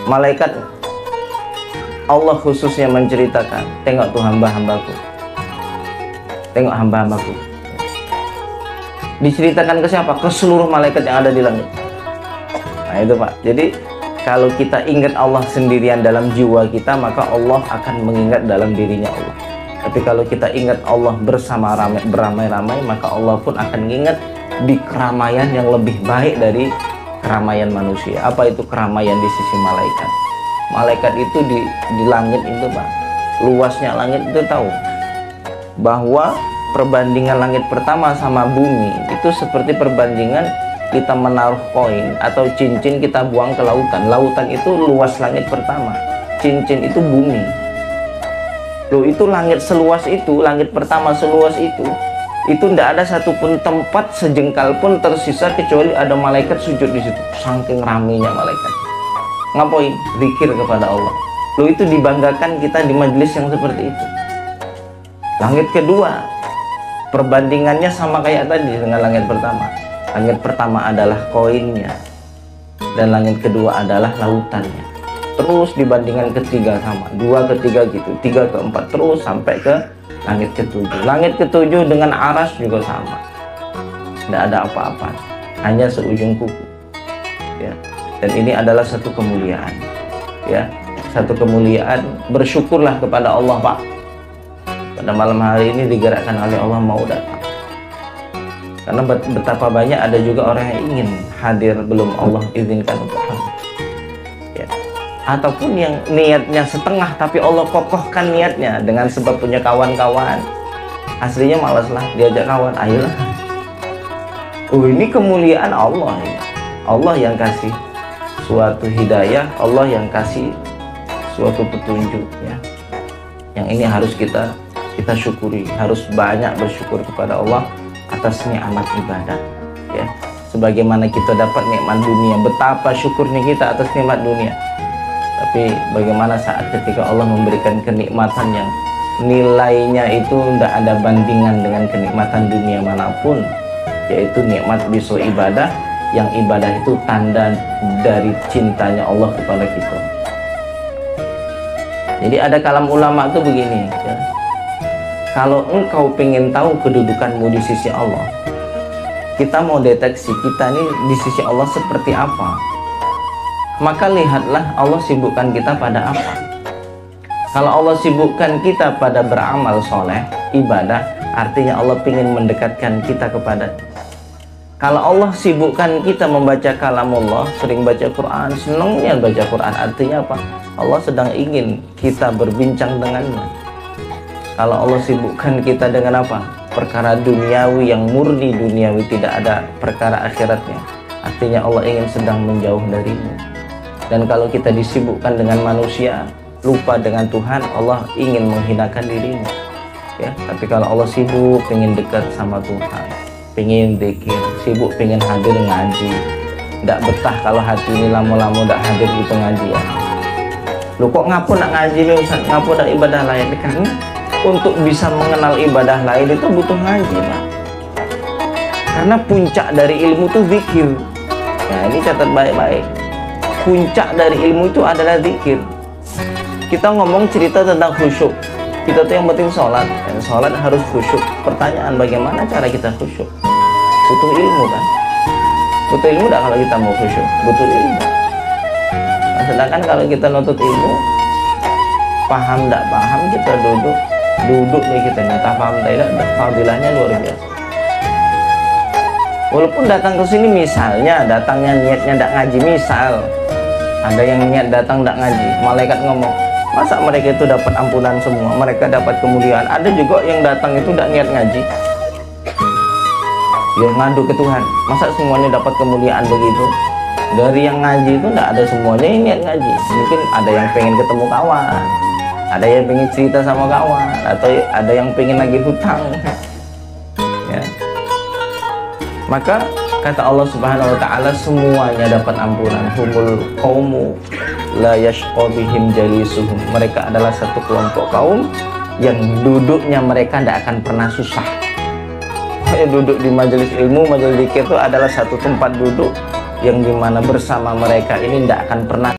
Malaikat Allah khususnya menceritakan, tengok tuh hamba-hambaku, tengok hamba-hambaku. Diceritakan ke siapa? Ke seluruh malaikat yang ada di langit. Nah itu Pak. Jadi kalau kita ingat Allah sendirian dalam jiwa kita, maka Allah akan mengingat dalam dirinya Allah. Tapi kalau kita ingat Allah bersama beramai-ramai, maka Allah pun akan mengingat di keramaian yang lebih baik dari keramaian manusia. Apa itu keramaian di sisi malaikat? Malaikat itu di langit itu Pak, luasnya langit itu tahu bahwa perbandingan langit pertama sama bumi itu seperti perbandingan kita menaruh koin atau cincin kita buang ke lautan. Lautan itu luas langit pertama, cincin itu bumi. Loh, itu langit seluas itu, langit pertama seluas itu tidak ada satupun tempat sejengkal pun tersisa kecuali ada malaikat sujud di situ. Saking ramainya malaikat. Ngapain? Zikir kepada Allah. Loh, itu dibanggakan kita di majelis yang seperti itu. Langit kedua, perbandingannya sama kayak tadi dengan langit pertama. Langit pertama adalah koinnya, dan langit kedua adalah lautannya. Terus dibandingkan ketiga sama, dua ketiga gitu, tiga keempat, terus sampai ke langit ketujuh. Langit ketujuh dengan aras juga sama, tidak ada apa-apa, hanya seujung kuku. Ya. Dan ini adalah satu kemuliaan, ya, satu kemuliaan. Bersyukurlah kepada Allah Pak. Pada malam hari ini digerakkan oleh Allah mau datang. Karena betapa banyak ada juga orang yang ingin hadir belum Allah izinkan untuk hadir. Ya. Ataupun yang niatnya setengah tapi Allah kokohkan niatnya dengan sebab punya kawan-kawan. Aslinya malaslah diajak kawan, ayolah. Oh, ini kemuliaan Allah. Ya. Allah yang kasih suatu hidayah, Allah yang kasih suatu petunjuk, ya. Yang ini harus kita syukuri, harus banyak bersyukur kepada Allah atas nikmat ibadah, ya. Sebagaimana kita dapat nikmat dunia, betapa syukurnya kita atas nikmat dunia. Tapi bagaimana saat ketika Allah memberikan kenikmatan yang nilainya itu tidak ada bandingan dengan kenikmatan dunia manapun, yaitu nikmat biso ibadah, yang ibadah itu tanda dari cintanya Allah kepada kita. Jadi ada kalam ulama itu begini, ya. Kalau engkau pengen tahu kedudukanmu di sisi Allah, kita mau deteksi kita ini di sisi Allah seperti apa, maka lihatlah Allah sibukkan kita pada apa. Kalau Allah sibukkan kita pada beramal soleh, ibadah, artinya Allah ingin mendekatkan kita kepada. Kalau Allah sibukkan kita membaca kalamullah, sering baca Quran, senangnya baca Quran, artinya apa? Allah sedang ingin kita berbincang dengannya. Kalau Allah sibukkan kita dengan apa? Perkara duniawi yang murni duniawi, tidak ada perkara akhiratnya, artinya Allah ingin sedang menjauh darimu. Dan kalau kita disibukkan dengan manusia, lupa dengan Tuhan, Allah ingin menghinakan dirimu, ya. Tapi kalau Allah sibuk ingin dekat sama Tuhan, pengen zikir, sibuk pengen hadir ngaji, tidak betah kalau hati ini lama-lama tidak hadir di pengajian. Lu kok ngapu nak ngaji nih Ustaz, ngapu nak ibadah lain? Karena untuk bisa mengenal ibadah lain itu butuh ngaji Pak. Karena puncak dari ilmu itu zikir. Nah ini catat baik-baik, puncak dari ilmu itu adalah zikir. Kita ngomong cerita tentang khusyuk, kita tuh yang penting sholat, dan sholat harus khusyuk. Pertanyaan, bagaimana cara kita khusyuk? Butuh ilmu kan? Butuh ilmu enggak kalau kita mau khusyuk? Butuh ilmu. Nah, sedangkan kalau kita nuntut ilmu, paham enggak paham, kita duduk nih, kita minta paham tidak, fadilahnya luar biasa. Walaupun datang ke sini misalnya datangnya niatnya enggak ngaji, misal ada yang niat datang enggak ngaji, malaikat ngomong, masa mereka itu dapat ampunan semua, mereka dapat kemuliaan? Ada juga yang datang itu tidak niat ngaji, ya ngadu ke Tuhan, masa semuanya dapat kemuliaan begitu? Dari yang ngaji itu tidak ada semuanya yang niat ngaji. Mungkin ada yang pengen ketemu kawan, ada yang pengen cerita sama kawan, atau ada yang pengen lagi hutang, ya. Maka kata Allah Subhanahu wa taala, semuanya dapat ampunan. Humul qaumu la yashqa bihim jalisuhum. Mereka adalah satu kelompok kaum yang duduknya mereka tidak akan pernah susah. Duduk di majelis ilmu, majelis zikir itu adalah satu tempat duduk yang dimana bersama mereka ini tidak akan pernah